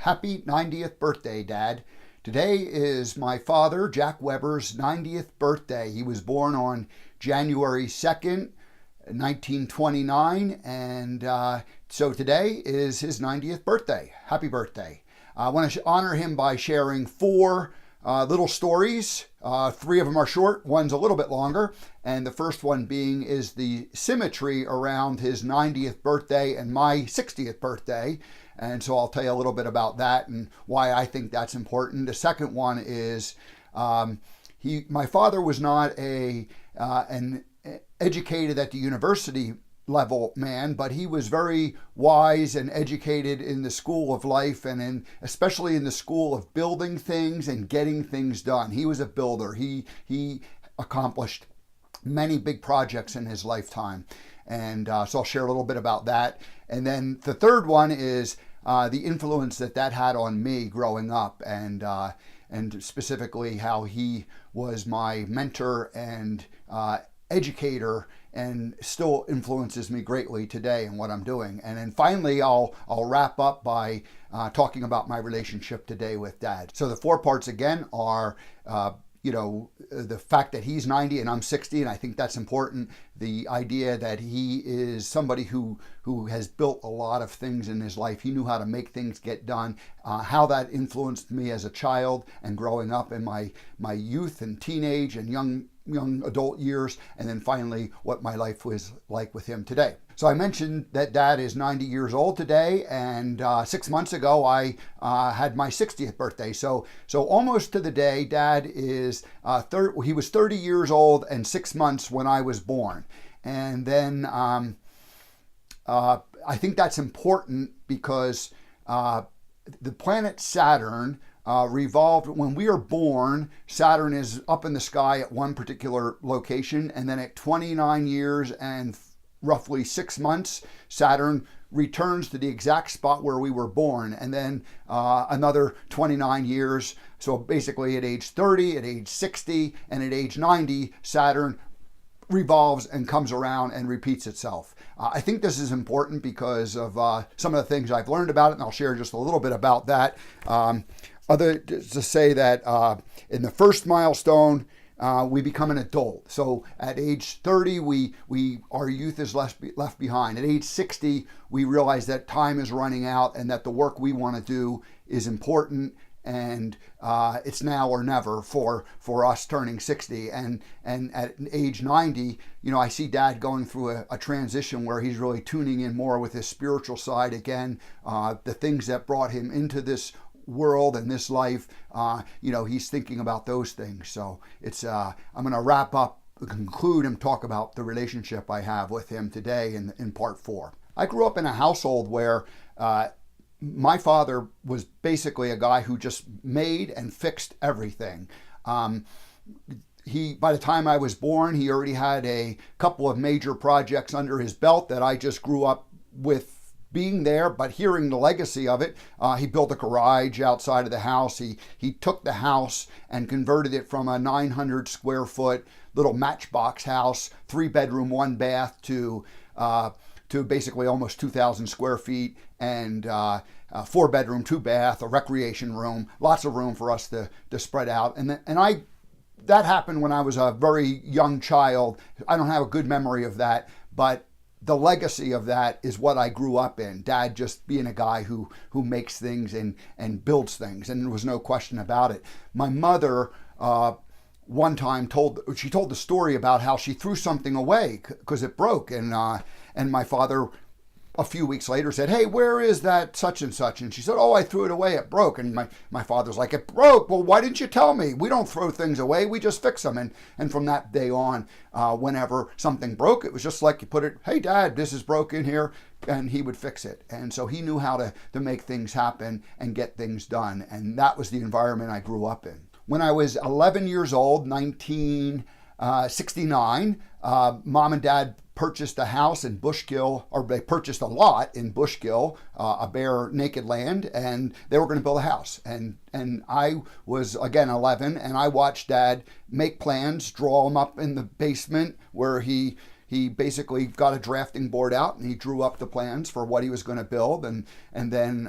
Happy 90th birthday, Dad. Today is my father, Jack Weber's 90th birthday. He was born on January 2nd, 1929, and so today is his 90th birthday. Happy birthday. I want to honor him by sharing four little stories. Three of them are short, one's a little bit longer, and the first one being is the symmetry around his 90th birthday and my 60th birthday. And so I'll tell you a little bit about that and why I think that's important. The second one is my father was not an educated at the university level man, but he was very wise and educated in the school of life, and especially in the school of building things and getting things done. He was a builder. He accomplished many big projects in his lifetime, and so I'll share a little bit about that. And then the third one is the influence that had on me growing up, and specifically how he was my mentor and educator, and still influences me greatly today in what I'm doing. And then finally, I'll wrap up by talking about my relationship today with Dad. So the four parts again are, the fact that he's 90 and I'm 60, and I think that's important. The idea that he is somebody who has built a lot of things in his life. He knew how to make things get done. How that influenced me as a child and growing up in my youth and teenage and young adult years, and then finally what my life was like with him today. So I mentioned that Dad is 90 years old today, and 6 months ago I had my 60th birthday. So almost to the day, Dad is he was 30 years old and 6 months when I was born. And then I think that's important because the planet Saturn revolved when we are born. Saturn is up in the sky at one particular location, and then at 29 years and roughly 6 months, Saturn returns to the exact spot where we were born, and then another 29 years. So basically at age 30, at age 60, and at age 90, Saturn revolves and comes around and repeats itself. I think this is important because of some of the things I've learned about it, and I'll share just a little bit about that. Other to say that in the first milestone, we become an adult. So at age 30, our youth is left behind. At age 60, we realize that time is running out and that the work we want to do is important, and it's now or never for us turning 60. And at age 90, I see Dad going through a transition where he's really tuning in more with his spiritual side again, the things that brought him into this world and this life. He's thinking about those things. So it's I'm going to wrap up, conclude, and talk about the relationship I have with him today in part 4. I grew up in a household where my father was basically a guy who just made and fixed everything. By the time I was born, he already had a couple of major projects under his belt that I just grew up with being there, but hearing the legacy of it. He built a garage outside of the house. He took the house and converted it from a 900 square foot little matchbox house, 3-bedroom, 1-bath, to basically almost 2,000 square feet, and 4-bedroom, 2-bath, a recreation room, lots of room for us to spread out. That happened when I was a very young child. I don't have a good memory of that, but the legacy of that is what I grew up in. Dad just being a guy who makes things and builds things, and there was no question about it. My mother one time told the story about how she threw something away because it broke, and my father a few weeks later said, "Hey, where is that such and such?" And she said, "Oh, I threw it away, it broke." And my father's like, "It broke? Well, why didn't you tell me? We don't throw things away, we just fix them." And from that day on, whenever something broke, it was just like you put it, "Hey, Dad, this is broken here," and he would fix it. And so he knew how to make things happen and get things done. And that was the environment I grew up in. When I was 11 years old, 1969, Mom and Dad purchased a house in Bushkill, or they purchased a lot in Bushkill, a bare naked land, and they were going to build a house. And I was, again, 11, and I watched Dad make plans, draw them up in the basement where he basically got a drafting board out and he drew up the plans for what he was going to build. And then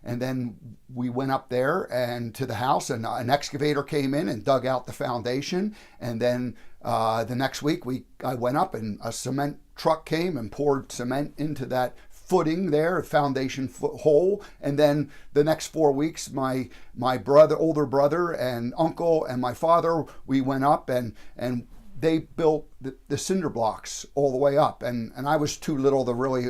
and then we went up there and to the house, and an excavator came in and dug out the foundation. And then the next week I went up and a cement truck came and poured cement into that footing there, foundation hole. And then the next 4 weeks, my older brother and uncle and my father, we went up and they built the cinder blocks all the way up. And I was too little to really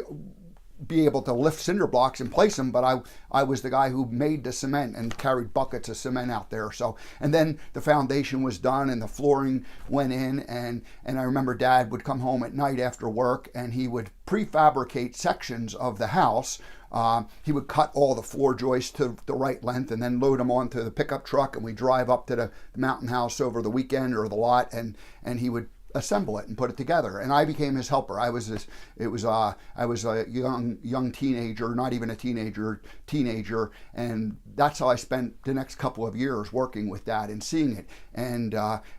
be able to lift cinder blocks and place them, but I was the guy who made the cement and carried buckets of cement out there. So, and then the foundation was done and the flooring went in, and I remember Dad would come home at night after work and he would prefabricate sections of the house. He would cut all the floor joists to the right length and then load them onto the pickup truck, and we drive up to the mountain house over the weekend or the lot, and he would assemble it and put it together. And I became his helper. I was a young teenager, not even a teenager, and that's how I spent the next couple of years working with Dad and seeing it. And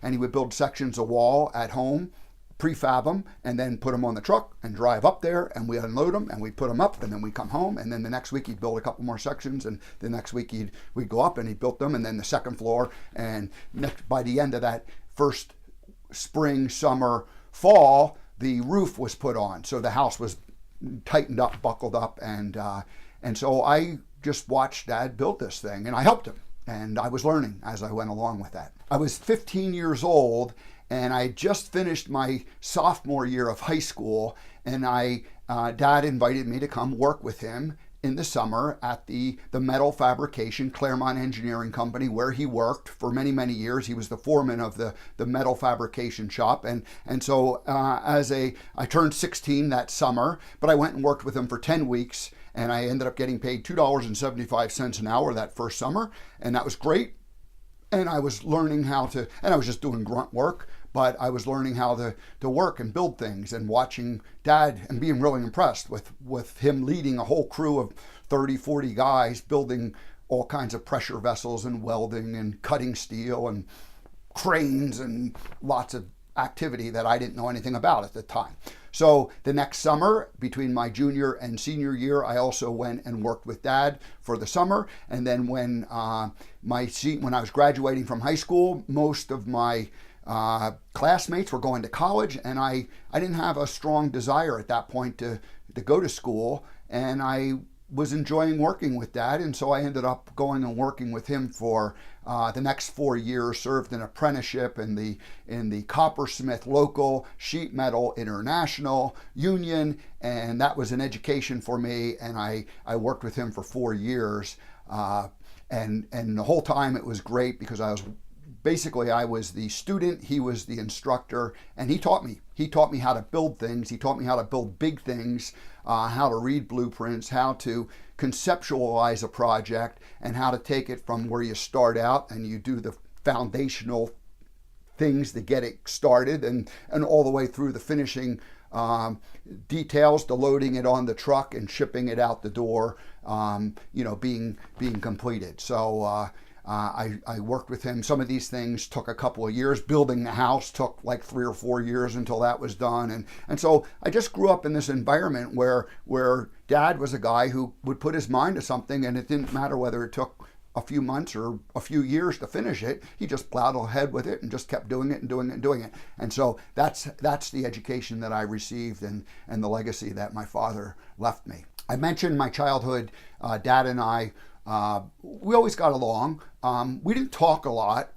he would build sections of wall at home, prefab them, and then put them on the truck and drive up there, and we unload them and we put them up, and then we come home, and then the next week he'd build a couple more sections, and the next week we'd go up and he built them, and then the second floor, and by the end of that first spring, summer, fall, the roof was put on, so the house was tightened up, buckled up, and so I just watched Dad build this thing, and I helped him, and I was learning as I went along with that. I was 15 years old, and I just finished my sophomore year of high school, and Dad invited me to come work with him in the summer at the metal fabrication Clermont engineering company, where he worked for many, many years. He was the foreman of the metal fabrication shop. And so I turned 16 that summer, but I went and worked with him for 10 weeks, and I ended up getting paid $2.75 an hour that first summer, and that was great. And I was learning and I was just doing grunt work, but I was learning how to work and build things, and watching Dad and being really impressed with him leading a whole crew of 30, 40 guys building all kinds of pressure vessels and welding and cutting steel and cranes and lots of activity that I didn't know anything about at the time. So the next summer, between my junior and senior year, I also went and worked with Dad for the summer. And then when I was graduating from high school, most of my classmates were going to college, and I didn't have a strong desire at that point to go to school, and I was enjoying working with Dad, and so I ended up going and working with him for the next 4 years. Served an apprenticeship in the coppersmith local, sheet metal international union, and that was an education for me. And I worked with him for 4 years, and the whole time it was great, because I was the student, he was the instructor, and he taught me how to build things. He taught me how to build big things, how to read blueprints, how to conceptualize a project, and how to take it from where you start out and you do the foundational things to get it started, and all the way through the finishing details, to loading it on the truck and shipping it out the door, being completed. So I worked with him. Some of these things took a couple of years. Building the house took like 3 or 4 years until that was done. And so I just grew up in this environment where Dad was a guy who would put his mind to something, and it didn't matter whether it took a few months or a few years to finish it. He just plowed ahead with it and just kept doing it and doing it and doing it. And so that's the education that I received, and the legacy that my father left me. I mentioned my childhood. Dad and I, we always got along. We didn't talk a lot.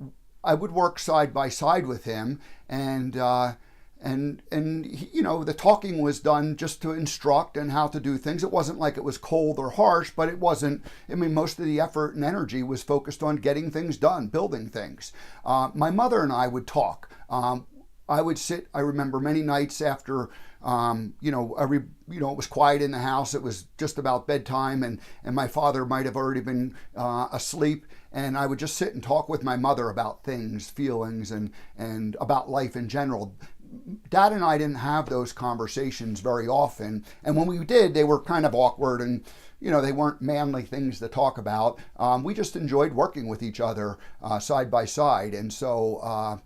I would work side by side with him, and he, the talking was done just to instruct and how to do things. It wasn't like it was cold or harsh, but it wasn't. Most of the effort and energy was focused on getting things done, building things. My mother and I would talk. I would sit. I remember many nights after. It was quiet in the house. It was just about bedtime, and my father might have already been asleep. And I would just sit and talk with my mother about things, feelings, and about life in general. Dad and I didn't have those conversations very often, and when we did, they were kind of awkward, and they weren't manly things to talk about. We just enjoyed working with each other side by side, and so.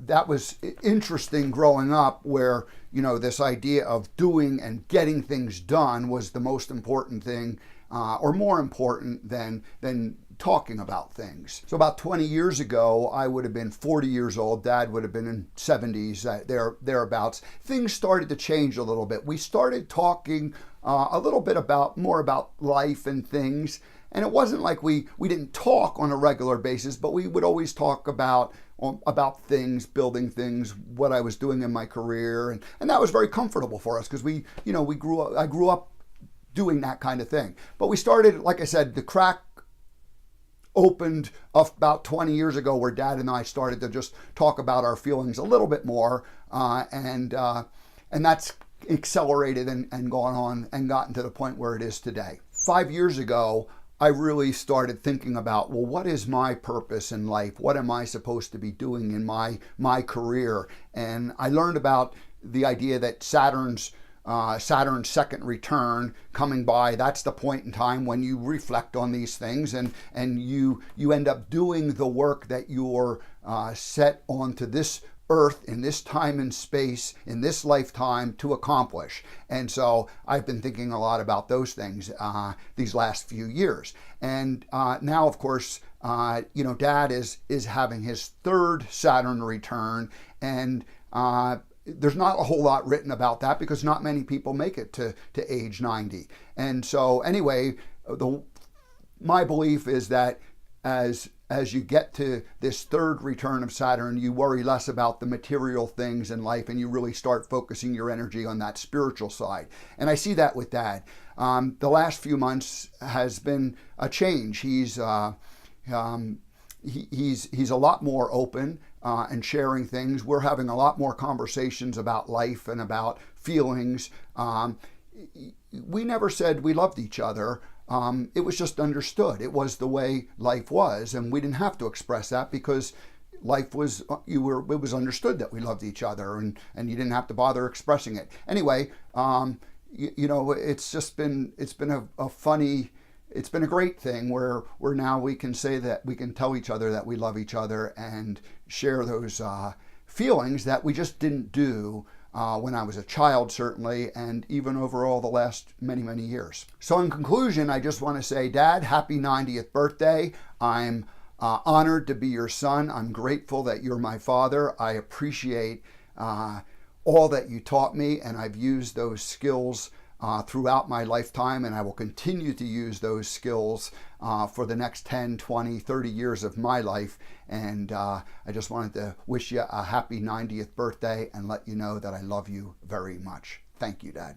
That was interesting growing up, where this idea of doing and getting things done was the most important thing or more important than talking about things. So about 20 years ago, I would have been 40 years old. Dad would have been in 70s, thereabouts. Things started to change a little bit. We started talking a little bit more about life and things. And it wasn't like we didn't talk on a regular basis, but we would always talk about things, building things, what I was doing in my career. And that was very comfortable for us because I grew up doing that kind of thing. But we started, like I said, the crack opened about 20 years ago where Dad and I started to just talk about our feelings a little bit more, and that's accelerated and gone on and gotten to the point where it is today. 5 years ago, I really started thinking about, well, what is my purpose in life? What am I supposed to be doing in my career? And I learned about the idea that Saturn's second return coming by, that's the point in time when you reflect on these things and you end up doing the work that you're set onto this earth in this time and space in this lifetime to accomplish. And so I've been thinking a lot about those things these last few years. And now, of course, Dad is having his third Saturn return, and there's not a whole lot written about that because not many people make it to age 90. And so anyway, my belief is that as you get to this third return of Saturn, you worry less about the material things in life and you really start focusing your energy on that spiritual side. And I see that with Dad. The last few months has been a change. He's a lot more open and sharing things. We're having a lot more conversations about life and about feelings. We never said we loved each other. It was just understood. It was the way life was, and we didn't have to express that because life was, it was understood that we loved each other, and you didn't have to bother expressing it. Anyway, it's been a great thing where now we can say that we can tell each other that we love each other and share those feelings that we just didn't do when I was a child, certainly, and even overall the last many, many years. So in conclusion, I just want to say, Dad, happy 90th birthday. I'm honored to be your son. I'm grateful that you're my father. I appreciate all that you taught me, and I've used those skills throughout my lifetime, and I will continue to use those skills for the next 10, 20, 30 years of my life. And I just wanted to wish you a happy 90th birthday and let you know that I love you very much. Thank you, Dad.